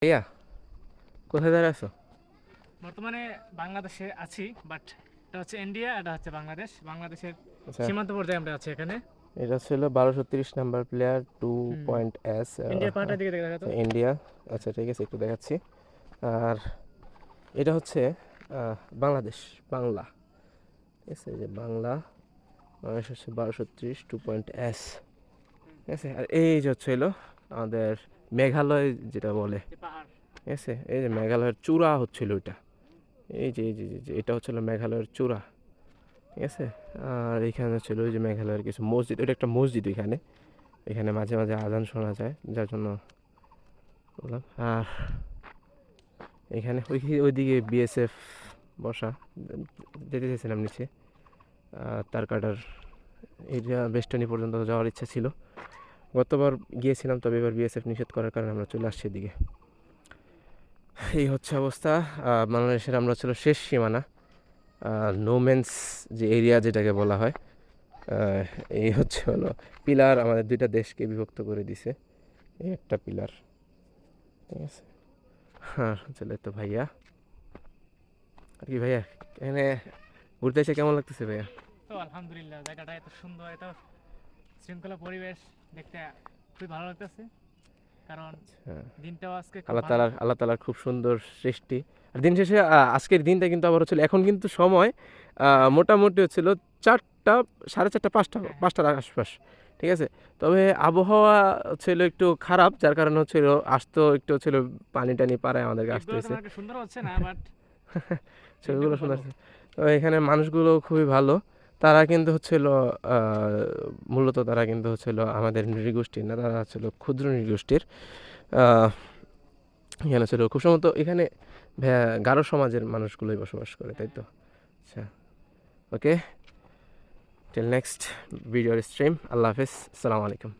ভাইয়া কোথায় দাঁড়ায় আছো? বর্তমানে বাংলাদেশে আছি, বাট এটা হচ্ছে ইন্ডিয়া, এটা হচ্ছে বাংলাদেশ। বাংলাদেশের আচ্ছা, সীমান্ত পর্যায়ে আমরা আছি এখানে। এটা ছিল 1230 নাম্বার প্লেয়ার টু হুম। পয়েন্ট এস ইন্ডিয়ার পাহাড়টার দিকে দেখা তো। ইন্ডিয়া। আচ্ছা ঠিক আছে, একটু দেখাচ্ছি। আর এটা হচ্ছে বাংলাদেশ, বাংলা। ঠিক আছে, এই যে বাংলা, বাংলাদেশ হচ্ছে 1230 2.S। ঠিক আছে, আর এই যে হচ্ছে এলো আমাদের মেঘালয় যেটা বলে। যে পাহাড়। ঠিক আছে, এই যে মেঘালয়ের চূড়া হচ্ছিল ওইটা। এই যে এটা হচ্ছিল মেঘালয়ের চূড়া। ঠিক আছে, আর এখানে ছিল ওই যে মেঘালয়ের কিছু মসজিদ, এটা একটা মসজিদ এখানে। এখানে মাঝে মাঝে আজান শোনা যায়, যার জন্য বললাম। আর এখানে ওইদিকে বিএসএফ বসা, যেতে চেয়েছিলাম নিচে। তার কাটার এরিয়া বেস্টানি পর্যন্ত যাওয়ার ইচ্ছা ছিল। গতবার গিয়েছিলাম, তবে এবার বিএসএফ নিষেধ করার কারণে আমরা চলে আসছি এদিকে। এই হচ্ছে অবস্থা। বাংলাদেশের আমরা ছিল শেষ সীমানা, নোম্যান্স যে এরিয়া যেটাকে বলা হয়। আহ, এই হচ্ছে হলো পিলার, আমাদের দুইটা দেশকে বিভক্ত করে দিছে। এই একটা পিলার। ঠিক আছে, আর চলে তো ভাইয়া। আর কি ভাইয়া, এখানে ঘুরতে এসে কেমন লাগতেছে ভাইয়া? তো আলহামদুলিল্লাহ, জায়গাটা এত সুন্দর, এত শৃঙ্খলা পরিবেশ, দেখতে খুবই ভালো লাগতেছে। কারণ হ্যাঁ, দিনটাও আজকে খুব আল্লাহ ভালো। তালার আল্লাহ তালার খুব সুন্দর সৃষ্টি। আর দিন শেষে আজকের দিনটা কিন্তু আবার হচ্ছিল, এখন কিন্তু সময় মোটামুটি হচ্ছিল 4টা, 4:30, 5টা, হ্যাঁ, হ্যাঁ। 5টার আশপাশ। ঠিক আছে, তবে আবহাওয়া ছিল একটু খারাপ, যার কারণে হচ্ছিল আসতো একটু হচ্ছিল, পানি টানি পাড়ায় আমাদেরকে আসতে দ্বীপগুলো হয়েছে। তেমন একটা সুন্দর হচ্ছে না, বাট দিনটা ছবিগুলো খুব সুন্দর ভালো। আছে। তো এখানে মানুষগুলো খুবই ভালো। তারা কিন্তু হচ্ছিল মূলত তারা কিন্তু হচ্ছিল আমাদের নৃগোষ্ঠীর না, তারা হচ্ছিল ক্ষুদ্র নৃগোষ্ঠীর। আহ, এখানে ছিল খুব সম্ভবত এখানে গারো সমাজের মানুষগুলোই বসবাস করে, তাই তো? আচ্ছা, ওকে, টিল নেক্সট ভিডিওর স্ট্রিম। আল্লাহ হাফেজ, আসসালামু আলাইকুম।